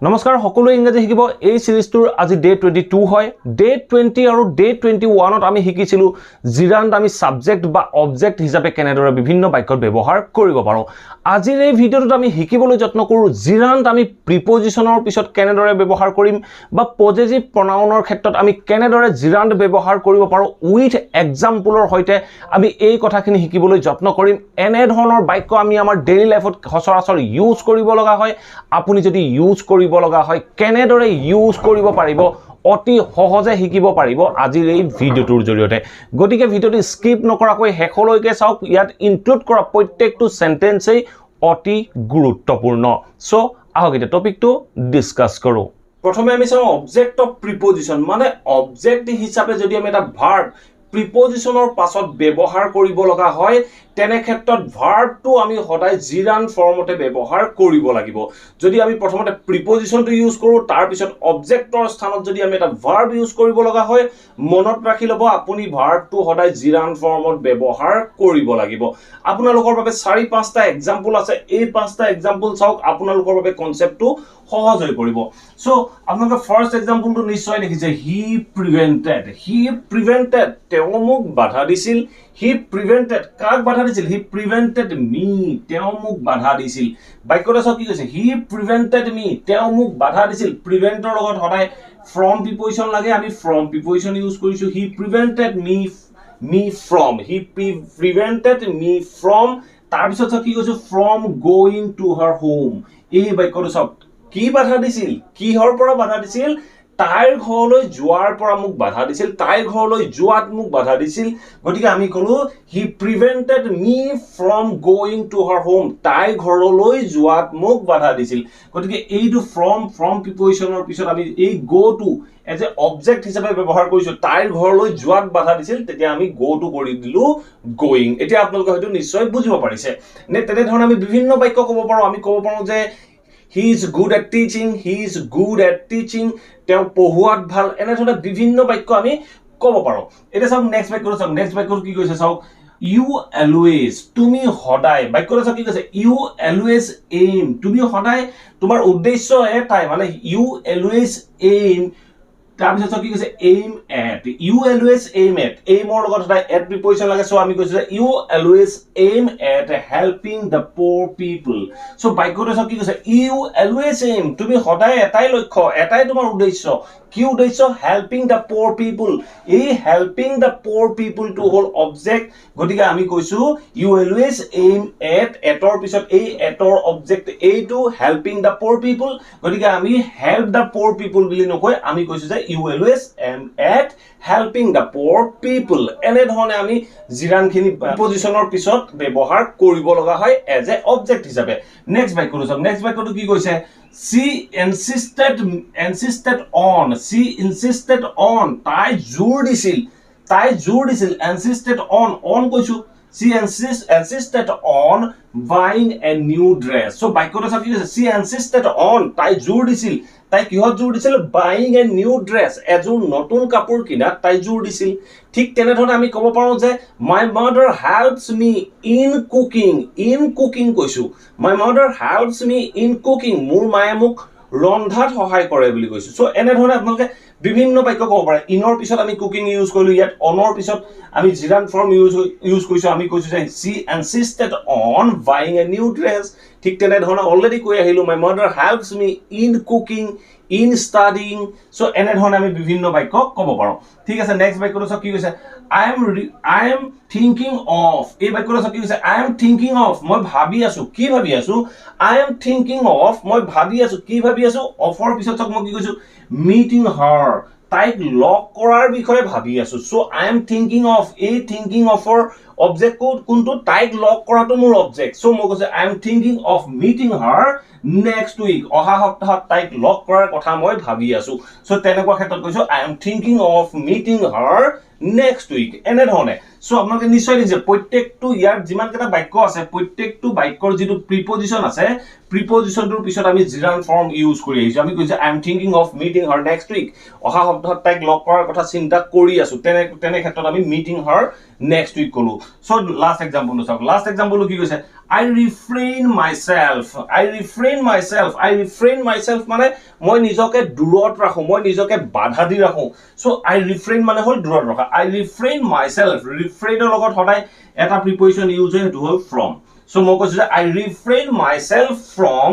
নমস্কাৰ সকলো ইংৰাজী শিকিব এই সিৰিজটোৰ আজি ডে 22 হয় ডে 20 আৰু ডে 21ত আমি শিকিছিলো জিৰান্ড আমি সাবজেক্ট বা অবজেক্ট হিচাপে কেনেদৰে বিভিন্ন বাক্যত ব্যৱহাৰ কৰিব পাৰো আজিৰ এই ভিডিঅ'টোত আমি শিকিবলৈ যত্ন কৰো জিৰান্ড আমি প্ৰিপজিশনৰ পিছত কেনেদৰে ব্যৱহাৰ কৰিম বা পজেসিভ প্ৰনাউনৰ ক্ষেত্ৰত আমি কেনেদৰে জিৰান্ড ব্যৱহাৰ কৰিব পাৰো উইথ এক্সাম্পলৰ সৈতে আমি এই কথাখিনি শিকিবলৈ যত্ন কৰিম এনে ধৰণৰ বাক্য আমি আমাৰ ডেইলি লাইফত সচৰাচৰ ইউজ কৰিব লগা হয় আপুনি যদি ইউজ কৰিব লগা হয় কেনেদৰে ইউজ কৰিব পাৰিব অতি সহজে শিকিব পাৰিব আজিৰ এই ভিডিঅ'টোৰ জৰিয়তে গতিকে ভিডিঅ'টো স্কিপ নকৰাকৈ শেষলৈকে চাওক ইয়াত ইনক্লুড কৰা প্ৰত্যেকটো সেন্টেন্সেই অতি গুৰুত্বপূৰ্ণ সো আহক এটা টপিকটো ডিসকাস কৰো প্ৰথমে আমি চাও অবজেক্ট অফ প্ৰিপজিশন মানে অবজেক্ট হিচাপে যদি আমি এটা ভাৰ্ব প্ৰিপজিশনৰ পাছত ব্যৱহাৰ কৰিব লগা হয় তেনে ক্ষেত্ৰত ভাৰ্বটো আমি সদায় জিৰান্ড ফৰ্মতে ব্যৱহাৰ কৰিব লাগিব যদি আমি প্ৰথমতে প্ৰিপজিশনটো ইউজ কৰো তাৰ পিছত অবজেক্টৰ স্থানত যদি আমি এটা ভাৰ্ব ইউজ কৰিব লগা হয় মনত ৰাখি লব আপুনি ভাৰ্বটো সদায় জিৰান্ড ফৰ্মত ব্যৱহাৰ কৰিব লাগিব আপোনালোকৰ বাবে 4-5টা এক্সাম্পল আছে এই 5টা এক্সাম্পল চাওক আপোনালোকৰ বাবে কনসেপ্টটো সহজ হৈ পৰিব সো আপোনালোকে ফাৰ্স্ট এক্সাম্পলটো নিশ্চয় দেখিছে হি প্ৰিভেন্টেড তেওঁ মোক বাধা দিছিল হি প্ৰিভেন্টেড কাক বাধা দিছিল হি প্ৰিভেন্টেড মি তেওঁ মোক বাধা দিছিল বাক্যটো চাওক কি কৈছে হি প্ৰিভেন্টেড মি তেওঁ মোক বাধা দিছিল প্ৰিভেন্টৰ লগত সদায় ফ্ৰম প্ৰিপজিশন লাগে আমি ফ্ৰম প্ৰিপজিশন ইউজ কৰিছো হি prevented me from he prevented me from তাৰ পিছত কি কৈছো from going to her home এই বাক্যটো চাওক কি বাধা দিছিল কিহৰ পৰা বাধা দিছিল তাইৰ ঘৰলৈ যোৱাৰ পৰা মোক বাধা দিছিল তাইৰ ঘৰলৈ যোৱাত মোক বাধা দিছিল গতিকে আমি কলো he prevented me from going to her home তাইৰ ঘৰলৈ যোৱাত মোক বাধা দিছিল গতিকে এইটো ফ্ৰম প্ৰিপজিশনৰ পিছত আমি এই go to as a object হিচাপে ব্যৱহাৰ কৰিছো তাইৰ ঘৰলৈ যোৱাত বাধা দিছিল তেতিয়া আমি গো টু কৰি দিলো গোইং এতিয়া আপোনালোকে হয়তো নিশ্চয় বুজিব পাৰিছে নে তেনে ধৰণে আমি বিভিন্ন বাক্য ক'ব পাৰো আমি ক'ব পাৰো যে He is good at teaching তেওঁ পঢ়ুৱাত ভাল এনে ধৰণে বিভিন্ন বাক্য আমি ক'ব পাৰো এটা চাওক নেক্সট বাক্যটো কি কৈছে চাওক you always তুমি সদায় বাক্যটো চাওক কি কৈছে you always aim তুমি সদায় তোমাৰ উদ্দেশ্য এটাই মানে you always aim তাৰ পিছত কি কৈছে aim at you always aim at aimৰ লগত সদায় at প্ৰিপজিশন লাগে সো আমি কৈছো যে you always aim at helping the poor people so বাক্যটো কি কৈছে you always aim তুমি সদায় এটাই লক্ষ্য এটাই তোমাৰ উদ্দেশ্য কি উদ্দেশ্য helping the poor people এই helping the poor people to hall object গতিকে আমি কৈছো you always aim at এটৰ পিছত এই এটৰ অবজেক্ট এইটো helping the poor people গতিকে আমি help the poor people বুলি নকৈ আমি কৈছো যে you always aim at helping the poor people এনে ধৰণে আমি জিৰানখিনি পজিশনৰ পিছত ব্যৱহাৰ কৰিব লগা হয় এজ এ অবজেক্ট হিচাপে নেক্সট বাক্যটো কি কৈছে she insisted on তাই জোৰ দিছিল insisted on কৈছো she insisted on buying a new dress so বাক্যটো চাওক কি কৈছে she insisted on তাই জোৰ দিছিল তাই কিহত জোৰ দিছিল buying a new dress এযোৰ নতুন কাপোৰ কিনাত তাই জোৰ দিছিল ঠিক তেনে ধৰণে আমি ক'ব পাৰো যে my mother helps me in cooking কৈছো my mother helps me in cooking মোৰ মায়ে মোক ৰন্ধাত সহায় কৰে বুলি কৈছো সো এনে ধৰণে আপোনালোকে বিভিন্ন বাক্য ক'ব পাৰে ইনৰ পিছত আমি কুকিং ইউজ কৰিলো ইয়াত অনৰ পিছত আমি জিৰান্ড ফৰ্ম ইউজ কৰিছো আমি কৈছো যে she insisted on buying a new dress ঠিক তেনে ধৰণে অলৰেডি কৈ আহিলো my mother helps me in cooking in studying so এনে ধৰণে আমি বিভিন্ন বাক্য ক'ব পাৰো ঠিক আছে নেক্সট বাক্যটো চাওক কি কৈছে I am thinking of এই বাক্যটো চাওক কি কৈছে I am thinking of মই ভাবি আছো কি ভাবি আছো I am thinking of মই ভাবি আছো কি ভাবি আছো অফৰ পিছত চাওক মই কি কৈছো meeting her তাইক লগ কৰাৰ বিষয়ে ভাবি আছো so I am thinking of এই thinking of or অবজেক্ট কোনটো তাইক লগ কৰাটো মোৰ অবজেক্ট সো মই কৈছো I am thinking of meeting her next week অহা সপ্তাহত তাইক লগ কৰাৰ কথা মই ভাবি আছো সো তেনেকুৱা ক্ষেত্ৰত কৈছো I am thinking of meeting her next week এনে ধৰণে সো আপোনালোকে নিশ্চয় দেখিছে প্ৰত্যেকটো ইয়াৰ যিমান কেটা বাক্য আছে প্ৰত্যেকটো বাক্যৰ যিটো প্ৰিপজিশন আছে প্ৰিপজিশনটোৰ পিছত আমি জিৰান্ড ফৰ্ম ইউজ কৰি আহিছো আমি কৈছো I am thinking of meeting her next week অহা সপ্তাহত তাইক লগ কৰাৰ কথা চিন্তা কৰি আছো তেনে ক্ষেত্ৰত আমি meeting her next week কলো সো লাষ্ট এক্সাম্পলটো চাওক লাষ্ট এক্সাম্পলটো কি কৈছে I refrain myself. I refrain myself. I refrain myself মানে মই নিজকে দূৰত ৰাখো, মই নিজকে বাধা দি ৰাখো। So I refrain মানে হল দূৰত ৰখা। I refrain myself. Refrain ৰ লগত সদায় এটা preposition use হয়, সেইটো হল from. So মই কৈছো যে I refrain myself from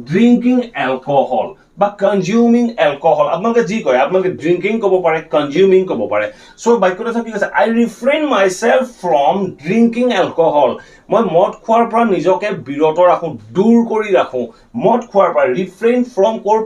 drinking alcohol বা consuming alcohol. আপোনালোকে যি কয়, আপোনালোকে drinking ক'ব পাৰে, consuming ক'ব পাৰে। So বাক্যটো কি কৈছে? I refrain myself from drinking alcohol. মই মদ খোৱাৰ পৰা নিজকে বিৰত ৰাখো, দূৰ কৰি ৰাখো। মদ খোৱাৰ পৰা, refrain from কৰ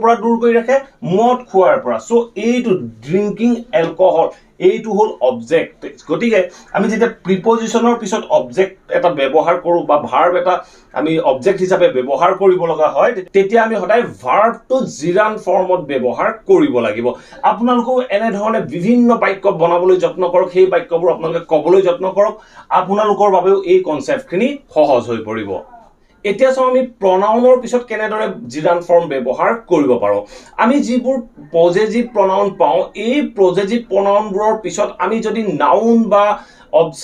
পৰা দূৰ কৰি ৰাখে? মদ খোৱাৰ পৰা। So এইটো drinking alcohol, এইটো হল অবজেক্ট। গতিকে আমি যেতিয়া প্ৰিপজিশনৰ পিছত অবজেক্ট এটা ব্যৱহাৰ কৰো বা ভাৰ্ব এটা আমি অবজেক্ট হিচাপে ব্যৱহাৰ কৰিব লগা হয়, তেতিয়া আমি সদায় ভাৰ্বটো জিৰান ফৰ্মত ব্যৱহাৰ কৰিব লাগিব। আপোনালোকেও এনে ধৰণে বিভিন্ন বাক্য বনাবলৈ যত্ন কৰক, সেই বাক্যবোৰ আপোনালোকে ক'বলৈ যত্ন কৰক, আপোনালোকৰ বাবেও এই কনসেপ্টখিনি সহজ হৈ পৰিব। এতিয়া চাও আমি প্ৰনাউনৰ পিছত কেনেদৰে জিৰান ফৰ্ম ব্যৱহাৰ কৰিব পাৰো। আমি যিবোৰ পজেটিভ প্ৰনাউন পাওঁ, এই পজেটিভ প্ৰনাউনবোৰৰ পিছত আমি যদি নাউন বা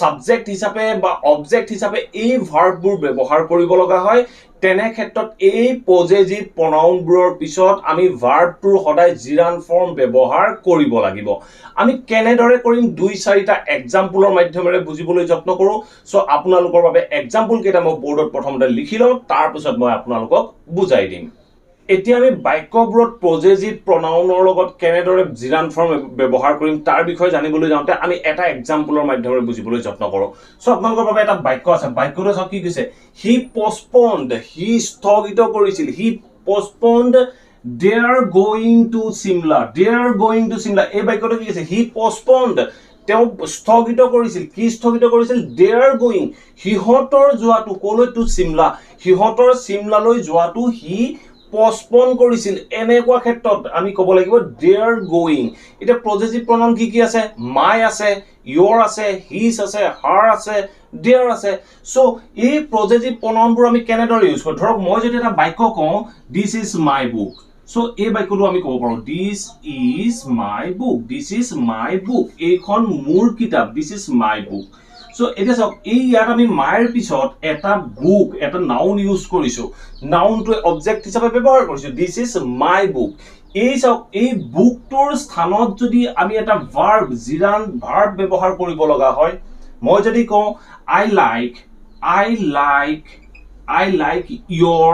সাবজেক্ট হিচাপে বা অবজেক্ট হিচাপে এই ভাৰ্ববোৰ ব্যৱহাৰ কৰিব লগা হয়, তেনে ক্ষেত্ৰত এই পজেটিভ প্ৰনাউনবোৰৰ পিছত আমি ভাৰ্বটোৰ সদায় জিৰান ফৰ্ম ব্যৱহাৰ কৰিব লাগিব। আমি কেনেদৰে কৰিম, 2-4টা এক্সাম্পলৰ মাধ্যমেৰে বুজিবলৈ যত্ন কৰো। সো আপোনালোকৰ বাবে এক্সাম্পল কেইটা মই বোৰ্ডত প্ৰথমতে লিখি লওঁ, তাৰ পিছত মই আপোনালোকক বুজাই দিম। এতিয়া আমি বাক্যবোৰত পজেটিভ প্ৰনাউনৰ লগত কেনেদৰে জিৰান ফৰ্ম ব্যৱহাৰ কৰিম তাৰ বিষয়ে জানিবলৈ যাওঁতে আমি এটা এক্সাম্পলৰ মাধ্যমেৰে বুজিবলৈ যত্ন কৰো। সো আপোনালোকৰ বাবে এটা বাক্য আছে, বাক্যটো চাওক কি কৈছে? হি postponed, হি স্থগিত কৰিছিল, হি postponed their going to Simla, their going to Simla। এই বাক্যটো কি কৈছে? হি postponed, তেওঁ স্থগিত কৰিছিল। কি স্থগিত কৰিছিল? their going, সিহঁতৰ যোৱাটো কলৈ? to Simla, সিহঁতৰ চিমলালৈ যোৱাটো হি postpone কৰিছিল। এনেকুৱা ক্ষেত্ৰত আমি ক'ব লাগিব their going। এটা পজেটিভ প্ৰনাউন কি কি আছে? my আছে, your আছে, his আছে, her আছে, their আছে। সো এই পজেটিভ প্ৰনাউনবোৰ আমি কেনেদৰে ইউজ কৰো? ধৰক মই যদি এটা বাক্য কওঁ this is my book, so এই বাক্যটো আমি ক'ব পাৰো this is my book, this is my book, এইখন মোৰ কিতাপ, this is my book। So এটা চাওক, এই ইয়াত আমি মাইৰ পিছত এটা বুক, এটা নাউন ইউজ কৰিছো, নাউনটো অবজেক্ট হিচাপে ব্যৱহাৰ কৰিছো, this is my book। এই চাওক, এই বুকটোৰ স্থানত যদি আমি এটা ভাৰ্ব, জিৰান ভাৰ্ব ব্যৱহাৰ কৰিব লগা হয়, মই যদি কওঁ I like your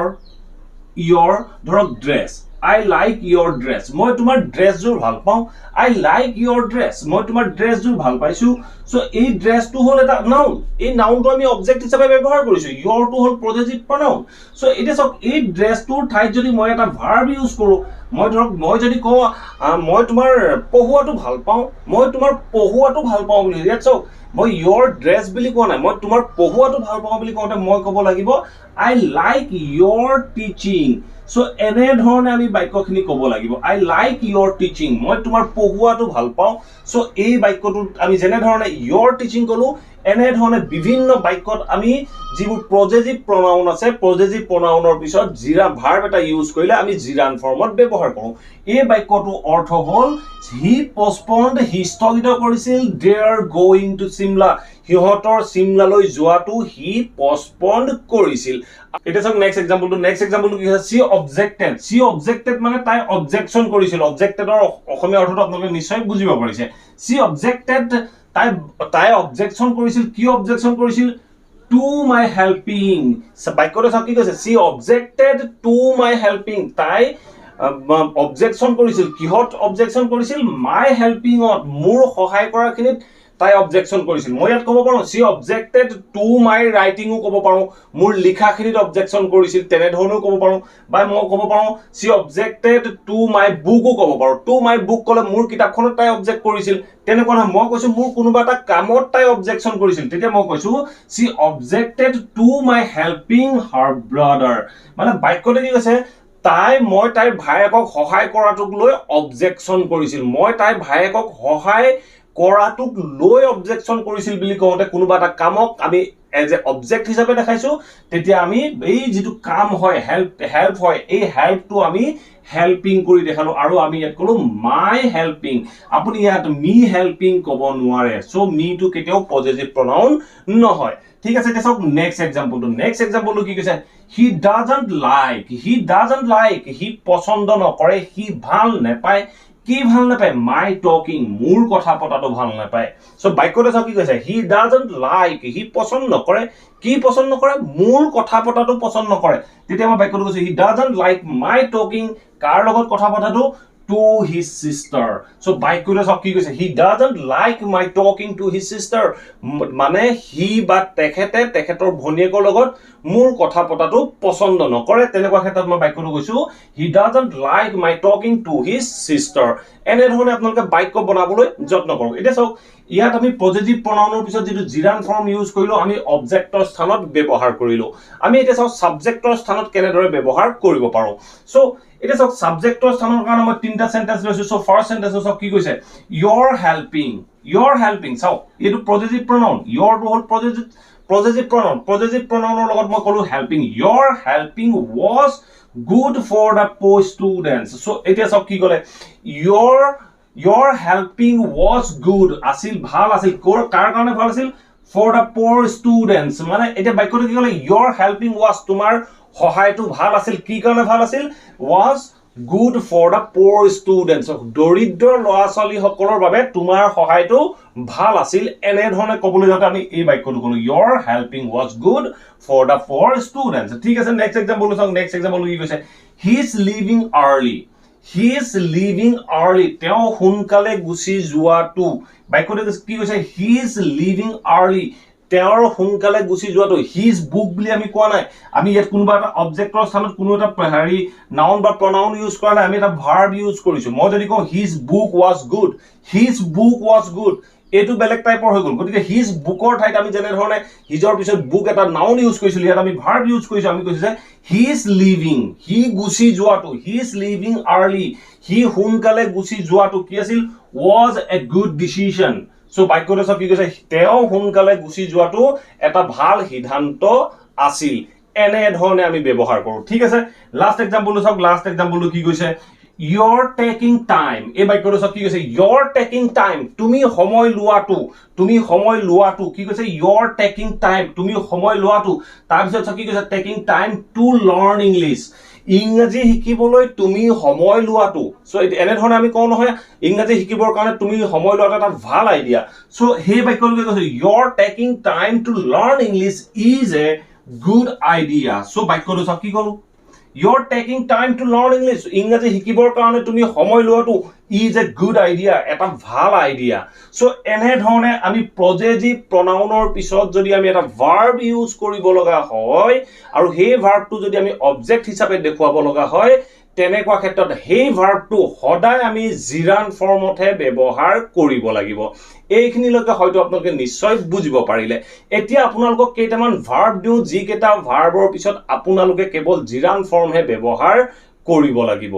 ধৰক dress, I like your dress, মই তোমাৰ ড্ৰেছযোৰ ভাল পাওঁ। I like your dress, মই তোমাৰ ড্ৰেছযোৰ ভাল পাইছো। সো এই ড্ৰেছটো হ'ল এটা নাউন, এই নাউনটো আমি অবজেক্ট হিচাপে ব্যৱহাৰ কৰিছো, ইয়ৰটো হ'ল পজেটিভ প্ৰনাউন। সো এতিয়া চাওক, এই ড্ৰেছটোৰ ঠাইত যদি মই এটা ভাৰ্ব ইউজ কৰো, মই ধৰক মই যদি কওঁ মই তোমাৰ পঢ়ুৱাটো ভাল পাওঁ, মই তোমাৰ পঢ়ুৱাটো ভাল পাওঁ বুলি, ইয়াত চাওক মই your dress বুলি কোৱা নাই, মই তোমাৰ পঢ়ুৱাটো ভাল পাওঁ বুলি কওঁতে মই ক'ব লাগিব I like your teaching। So এনে ধৰণে আমি বাক্যখিনি ক'ব লাগিব, I like your teaching, মই তোমাৰ পঢ়ুৱাটো ভাল পাওঁ। সো এই বাক্যটোত আমি যেনে ধৰণে your teaching ক'লো, এনে ধৰণে বিভিন্ন বাক্যত আমি যিবোৰ পজেটিভ প্ৰনাউন আছে, পজেটিভ প্ৰনাউনৰ পিছত জিৰা ভাৰ্ব এটা ইউজ কৰিলে আমি জিৰান ফৰ্মত ব্যৱহাৰ কৰো। এই বাক্যটোৰ অৰ্থ হ'ল হি postponed, হি স্থগিত কৰিছিল, their going to Simla, সিহঁতৰ চিমলালৈ যোৱাটো হি postponed কৰিছিল। এটা চাওক নেক্সট এক্সাম্পলটো কি হৈছে? she objected মানে তাই অবজেকশন কৰিছিল। অবজেক্টেডৰ অসমীয়া অৰ্থটো আপোনালোকে নিশ্চয় বুজিব পাৰিছে। she objected, তাই অবজেকশন কৰিছিল। কি অবজেকশন কৰিছিল? to my helping। বাক্যটো চাওক কি কৈছে? she objected to my helping, তাই অবজেকশন কৰিছিল। কিহত অবজেকশন কৰিছিল? my helpingত, মোৰ সহায় কৰাখিনিত তাই অবজেকশন কৰিছিল। মই ইয়াত ক'ব পাৰো she objected to my writingও ক'ব পাৰো, মোৰ লিখাখিনিত অবজেকশন কৰিছিল, তেনে ধৰণেও ক'ব পাৰো। বা মই ক'ব পাৰো she objected to my bookও ক'ব পাৰো। to my book ক'লে মোৰ কিতাপখনত তাই অবজেক্ট কৰিছিল। তেনেকুৱা নহয়, মই কৈছো মোৰ কোনোবা এটা কামত তাই অবজেকশন কৰিছিল, তেতিয়া মই কৈছো she objected to my helping her brother। মানে বাক্যটো কি কৈছে? মই তাইৰ ভায়েকক সহায় কৰাটোক লৈ অবজেকশন কৰিছিল। মই তাইৰ ভায়েকক সহায় কৰাটোক লৈ অবজেকশন কৰিছিল বুলি কওঁতে কোনোবা এটা কামক আমি এজ এ অবজেক্ট হিচাপে দেখাইছো, তেতিয়া আমি এই যিটো কাম হয়, হেল্প হয়, এই হেল্পটো আমি হেল্পিং কৰি দেখালো। আৰু আমি ইয়াত ক'লো মাই হেল্পিং। আপুনি ইয়াত মি হেল্পিং ক'ব নোৱাৰে। সো মিটো কেতিয়াও পজেটিভ প্ৰনাউন নহয়। ঠিক আছে এতিয়া চাওক নেক্সট এক্সাম্পলটো কি কৈছে he doesn't like he পছন্দ নকৰে he ভাল নাপায় কি ভাল নাপায় my talking মোৰ কথা পতাটো ভাল নাপায় সো বাক্যটো চাওক কি কৈছে he doesn't like he পছন্দ নকৰে কি পছন্দ নকৰে মোৰ কথা পতাটো পছন্দ নকৰে তেতিয়া মই বাক্যটো কৈছো he doesn't like my talking কাৰ লগত কথা পতাটো to his sister so বাক্যটো চাওক কি কৈছে he doesn't like my talking to his sister মানে he বা তেখেতৰ ভনীয়েকৰ লগত মোৰ কথা পতাটো পছন্দ নকৰে তেনেকুৱা ক্ষেত্ৰত মই বাক্যটো কৈছো he doesn't like my talking to his sister এনে ধৰণে আপোনালোকে বাক্য বনাবলৈ যত্ন কৰক এতিয়া চাওক ইয়াত আমি পজিটিভ প্ৰনাউনৰ পিছত যেটো জিৰান ফৰ্ম ইউজ কৰিলো আমি অবজেক্টৰ স্থানত ব্যৱহাৰ কৰিলো আমি এতিয়া চাওক সাবজেক্টৰ স্থানত কেনে দৰে ব্যৱহাৰ কৰিব পাৰো সো এটা চাওক সাবজেক্টৰ স্থানৰ কাৰণে মই তিনটা সেন্টেন্স লৈছো সো ফাৰ্স্ট সেন্টেন্স চাওক কি কৈছে you're helping চাওক এটো পজিটিভ প্ৰনাউন your টো হল পজিটিভ প্ৰনাউনৰ লগত মই কলো helping your helping was good for the poor students so এতিয়া চাওক কি ক'লে your helping was good আছিল ভাল আছিল কাৰ কাৰণে ভাল আছিল for the poor students মানে এতিয়া বাক্যটো কি ক'লে your helping was তোমাৰ সহায়টো ভাল আছিল কি কাৰণে ভাল আছিল was good for the poor students দৰিদ্ৰ ল'ৰা-ছোৱালী সকলৰ বাবে তোমাৰ সহায়টো ভাল আছিল এনে ধৰণে ক'বলৈ যাতে আমি এই বাক্যটো কলো your helping was good for the poor students ঠিক আছে নেক্সট এক্সাম্পল চাওক নেক্সট এক্সাম্পল কি কৈছে he is leaving early তেওঁ সোনকালে গুছি যোৱাটো বাক্যটো কি কৈছে he is leaving early তেওঁৰ সোনকালে গুছি যোৱাটো his book বুলি আমি কোৱা নাই আমি ইয়াত কোনবা এটা অবজেক্টৰ স্থানত কোনো এটা হেৰি নাউন বা প্ৰনাউন ইউজ কৰা নাই আমি এটা ভাৰ্ব ইউজ কৰিছো মই যদি কওঁ his book was good এটো বেলেগ টাইপৰ হৈ গল গতিকে his bookৰ ঠাইত আমি যেনে ধৰণে হিজৰ পিছত book এটা নাউন ইউজ কৰিছিল ইয়াত আমি ভাৰ্ব ইউজ কৰিছো আমি কৈছো যে he is leaving he গুছি যোৱাটো he is leaving early he সোনকালে গুছি যোৱাটো কি আছিল was a good decision so বাক্যটো সব কি কৈছে তেওঁ সোনকালে গুছি যোৱাটো এটা ভাল সিদ্ধান্ত আছিল এনে ধৰণে আমি ব্যৱহাৰ কৰো ঠিক আছে লাষ্ট এক্সাম্পলটো চাওক লাষ্ট এক্সাম্পলটো কি কৈছে you're taking time এই বাক্যটো সব কি কৈছে you're taking time তুমি সময় লোৱাটো কি কৈছে you're taking time তুমি সময় লোৱাটো তাৰ পিছত কি কৈছে taking time to learn English ইংৰাজী শিকিবলৈ তুমি সময় লোৱাটো সো এনে ধৰণে আমি কওঁ নহয় ইংৰাজী শিকিবৰ কাৰণে তুমি সময় লোৱাটো এটা ভাল আইডিয়া সো হে বাক্যটো কৈছে you're taking time to learn English is a good idea so বাক্যটো সব কি কলো you're taking time to learn English ইংৰাজী শিকিবৰ কাৰণে তুমি সময় লোৱাটো is a good idea এটা ভাল আইডিয়া সো এনে ধৰণে আমি পজিটিভ প্ৰনাউনৰ পিছত যদি আমি এটা ভাৰ্ব ইউজ কৰিব লগা হয় আৰু সেই ভাৰ্বটো যদি আমি অবজেক্ট হিচাপে দেখুৱাব লগা হয় তেনেকুৱা ক্ষেত্ৰত সেই ভাৰ্বটো সদায় আমি জিৰান ফৰ্মতহে ব্যৱহাৰ কৰিব লাগিব এইখিনিলৈকে হয়তো আপোনালোকে নিশ্চয় বুজিব পাৰিলে এতিয়া আপোনালোকক কেইটামান ভাৰ্ব দিও যি কেইটা ভাৰ্বৰ পিছত আপোনালোকে কেৱল জিৰান ফৰ্মহে ব্যৱহাৰ কৰিব লাগিব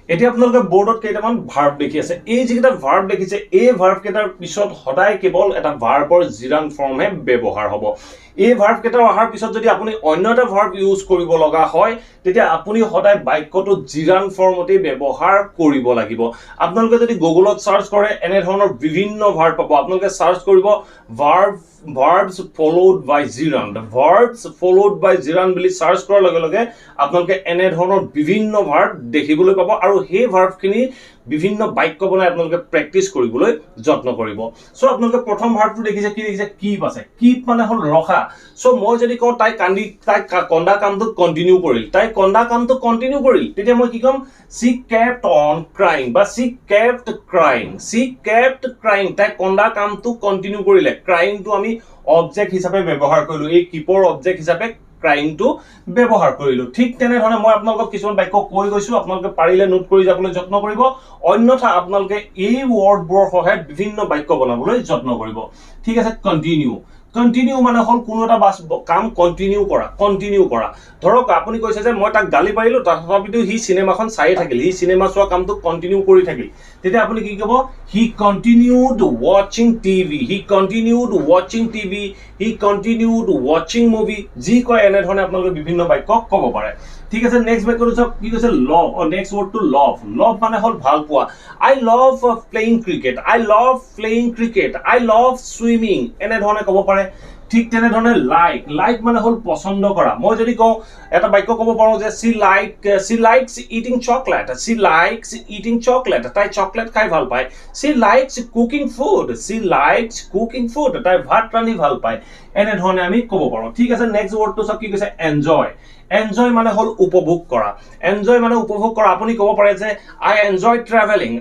এতিয়া আপোনালোকে বোৰ্ডত কেইটামান ভাৰ্ব দেখি আছে এই যিটা ভাৰ্ব দেখিছে এই ভাৰ্ব কেইটাৰ পিছত সদায় কেৱল এটা ভাৰ্বৰ জিৰান ফৰ্মহে ব্যৱহাৰ হ'ব এই ভাৰ্ব কেইটা অহাৰ পিছত যদি আপুনি অন্য এটা ভাৰ্ব ইউজ কৰিব লগা হয় তেতিয়া আপুনি সদায় বাক্যটো জিৰান ফৰ্মতে ব্যৱহাৰ কৰিব লাগিব আপোনালোকে যদি গুগলত সাৰ্চ কৰে এনে ধৰণৰ বিভিন্ন ভাৰ্ব পাব আপোনালোকে সাৰ্চ কৰিব verbs followed by gerund বুলি সাৰ্চ কৰাৰ লগে লগে আপোনালোকে এনে ধৰণৰ বিভিন্ন ভাৰ্ব দেখিবলৈ পাব আৰু সেই ভাৰ্বখিনি বিভিন্ন বাক্য বনাই আপোনালোকে প্ৰেক্টিস কৰিবলৈ যত্ন কৰিব সো আপোনালোকে প্ৰথম ভাৰ্বটো দেখিছে কি দেখিছে keep আছে keep মানে হল ৰখা সো মই যদি কওঁ তাই কন্দা কামটো কন্টিনিউ কৰিল তেতিয়া মই কি কম she kept on crying বা she kept crying তাই কন্দা কামটো কন্টিনিউ কৰিলে crying টো আমি অবজেক্ট হিচাপে ব্যৱহাৰ কৰিলো এই keepৰ অবজেক্ট হিচাপে crying to ব্যৱহাৰ কৰিলো ঠিক তেনে ধৰণে মই আপোনালোকক কিছুমান বাক্য কৈ গৈছো আপোনালোকে পাৰিলে নোট কৰি যাবলৈ যত্ন কৰিব অন্যথা আপোনালোকে এই ওয়াৰ্ডবোৰ সহায়ত বিভিন্ন বাক্য বনাবলৈ যত্ন কৰিব ঠিক আছে কন্টিনিউ মানে হল কোনো এটা কাম কন্টিনিউ কৰা ধৰক আপুনি কৈছে যে মই তাক গালি পাৰিলো তথাপিতো হি সিনেমাখন চাই থাকিল হি সিনেমা চোৱা কামটো কন্টিনিউ কৰি থাকিল তেতিয়া আপুনি কি ক'ব হি কন্টিনিউড ওয়াচিং মুভি যি কয় এনে ধৰণে আপোনালোকে বিভিন্ন বাক্য ক'ব পাৰে ঠিক আছে নেক্সট বাক্যটো চাওক কি কৈছে লভ নেক্সট ওয়াৰ্ডটো লভ মানে হল ভাল পোৱা I love playing cricket I love swimming এনে ধৰণে ক'ব পাৰে ঠিক তেনেধৰণে লাইক মানে হ'ল পছন্দ কৰা মই যদি কওঁ এটা বাক্য ক'ব পাৰোঁ যে she likes eating chocolate তাই চকলেট খাই ভাল পায় she likes cooking food তাই ভাত ৰান্ধি ভাল পায় এনেধৰণে আমি ক'ব পাৰোঁ ঠিক আছে নেক্সট ৱৰ্ডটো চাওক কি কৈছে এনজয় মানে হ'ল উপভোগ কৰা আপুনি ক'ব পাৰে যে I enjoy traveling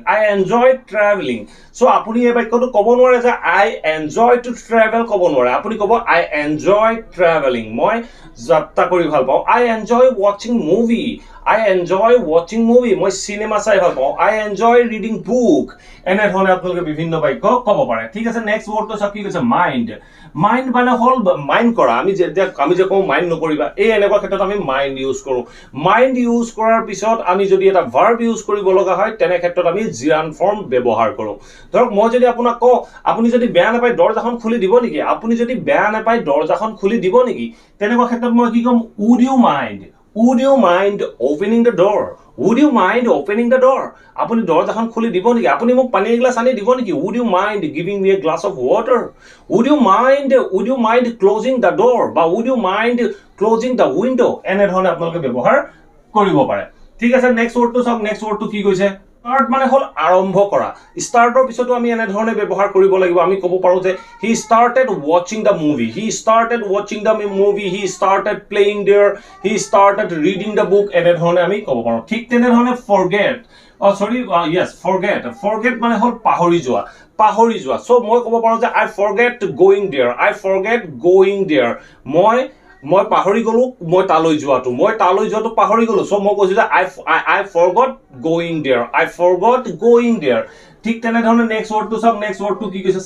so আপুনি এই বাক্যটো ক'ব নোৱাৰে যে I enjoy to travel ক'ব নোৱাৰে আপুনি ক'ব I enjoy traveling মই যাত্ৰা কৰি ভাল পাওঁ I enjoy watching movie মই সিনেমা চাই ভাল পাওঁ I enjoy reading book এনেধৰণে আপোনালোকে বিভিন্ন বাক্য ক'ব পাৰে ঠিক আছে নেক্সট ৱৰ্ডটো চাওক কি কৈছে মাইণ্ড মানে হ'ল মাইণ্ড কৰা আমি যে কওঁ মাইণ্ড নকৰিবা এই এনেকুৱা ক্ষেত্ৰত আমি মাইণ্ড ইউজ কৰোঁ মাইণ্ড ইউজ কৰাৰ পিছত আমি যদি এটা ভাৰ্ব ইউজ কৰিব লগা হয় তেনে ক্ষেত্ৰত আমি জিৰান ফৰ্ম ব্যৱহাৰ কৰোঁ ধৰক মই যদি আপোনাক কওঁ আপুনি যদি বেয়া নাপায় দৰজাখন খুলি দিব নেকি তেনেকুৱা ক্ষেত্ৰত মই কি ক'ম would you mind opening the door আপুনি দৰজাখন খুলি দিব নেকি আপুনি মোক পানী এগিলাছ আনি দিব নেকি would you mind giving me a glass of water would you mind closing the door বা would you mind closing the window এনেধৰণে আপোনালোকে ব্যৱহাৰ কৰিব পাৰে ঠিক আছে নেক্সট ৱৰ্ডটো চাওক নেক্সট ৱৰ্ডটো কি কৈছে স্টাৰ্ট মানে হ'ল আৰম্ভ কৰা স্টাৰ্টৰ পিছতো আমি এনেধৰণে ব্যৱহাৰ কৰিব লাগিব আমি ক'ব পাৰোঁ যে he started watching the movie he started playing there he started reading the book এনেধৰণে আমি ক'ব পাৰোঁ ঠিক তেনেধৰণে forget মানে হ'ল পাহৰি যোৱা so মই ক'ব পাৰোঁ যে I forget going there মই পাহৰি গলো মই তালৈ যোৱাটো পাহৰি গলো সো মই কৈছো যে I forgot going there ঠিক তেনেধৰণে নেক্সট ৱৰ্ডটো কি কৈছে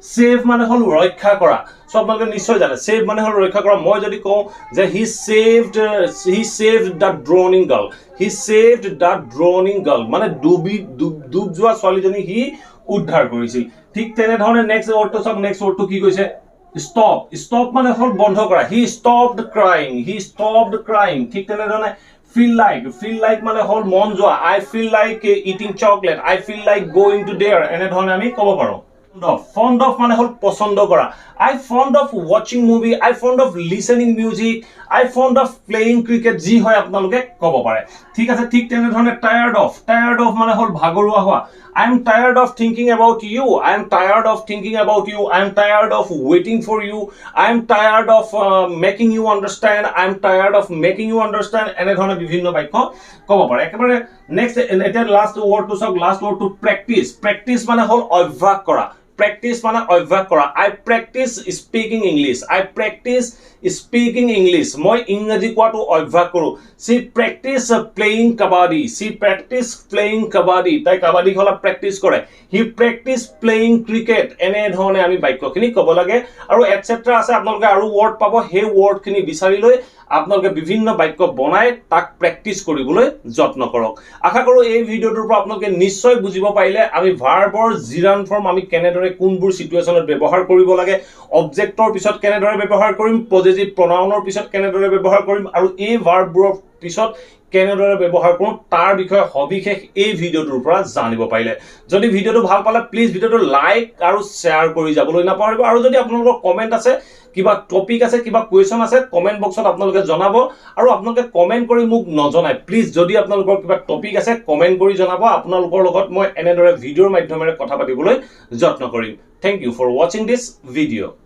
save মানে হ'ল ৰক্ষা কৰা সো আপোনালোকে নিশ্চয় জানে save মানে হ'ল ৰক্ষা কৰা মই যদি কওঁ যে he saved the drowning girl মানে ডুব যোৱা ছোৱালীজনী সি উদ্ধাৰ কৰিছিল ঠিক তেনেধৰণে নেক্সট ৱৰ্ডটো কি কৈছে stop মানে হ'ল বন্ধ কৰা he stopped crying ঠিক তেনেধৰণে feel like মানে হ'ল মন যোৱা I feel like eating chocolate I feel like going to there এনেধৰণে আমি ক'ব পাৰোঁ fond of মানে হ'ল পছন্দ কৰা I fond of watching movie I fond of listening music I fond of playing cricket যি হয় আপোনালোকে ক'ব পাৰে ঠিক আছে ঠিক তেনেধৰণে tired of মানে হ'ল ভাগৰুৱা হোৱা I am tired of thinking about you I am tired of waiting for you I am tired of making you understand এনেধৰণে বিভিন্ন বাক্য ক'ব পাৰে একেবাৰে নেক্সট এটা লাষ্ট ৱৰ্ডটো প্ৰেক্টিচ মানে হ'ল অভ্যাস কৰা I practice speaking English মই ইংৰাজী কোৱাটো অভ্যাস কৰোঁ she practice playing kabaddi তাই কাবাডী খেলা প্ৰেক্টিচ কৰে he practice playing cricket এনেধৰণে আমি বাক্যখিনি ক'ব লাগে আৰু এটসেট্ৰা আছে আপোনালোকে আৰু ৱৰ্ড পাব সেই ৱৰ্ডখিনি বিচাৰি লৈ আপোনালোকে বিভিন্ন বাক্য বনাই তাক প্ৰেক্টিচ কৰিবলৈ যত্ন কৰক আশা কৰোঁ এই ভিডিঅ'টোৰ পৰা আপোনালোকে নিশ্চয় বুজিব পাৰিলে আমি ভাৰ্বৰ জিৰান ফৰ্ম আমি কেনেদৰে কোনবোৰ সিচুৱেচনত ব্যৱহাৰ কৰিব লাগে অবজেক্টৰ পিছত কেনেদৰে ব্যৱহাৰ কৰিম পজেটিভ প্ৰনাউনৰ পিছত কেনেদৰে ব্যৱহাৰ কৰিম আৰু এই ভাৰ্ববোৰৰ পিছত কেনেদৰে ব্যৱহাৰ কৰোঁ তাৰ বিষয়ে সবিশেষ এই ভিডিঅ'টোৰ পৰা জানিব পাৰিলে যদি ভিডিঅ'টো ভাল পালে প্লিজ ভিডিঅ'টো লাইক আৰু শ্বেয়াৰ কৰি যাবলৈ নাপাহৰিব আৰু যদি আপোনালোকৰ কমেন্ট আছে কিবা টপিক আছে কিবা কোৱেশ্চন আছে কমেন্ট বক্সত আপোনালোকে জনাব আৰু আপোনালোকে কমেন্ট কৰি মোক নজনাই প্লিজ যদি আপোনালোকৰ কিবা টপিক আছে কমেন্ট কৰি জনাব আপোনালোকৰ লগত মই এনেদৰে ভিডিঅ'ৰ মাধ্যমেৰে কথা পাতিবলৈ যত্ন কৰিম thank you for watching this video'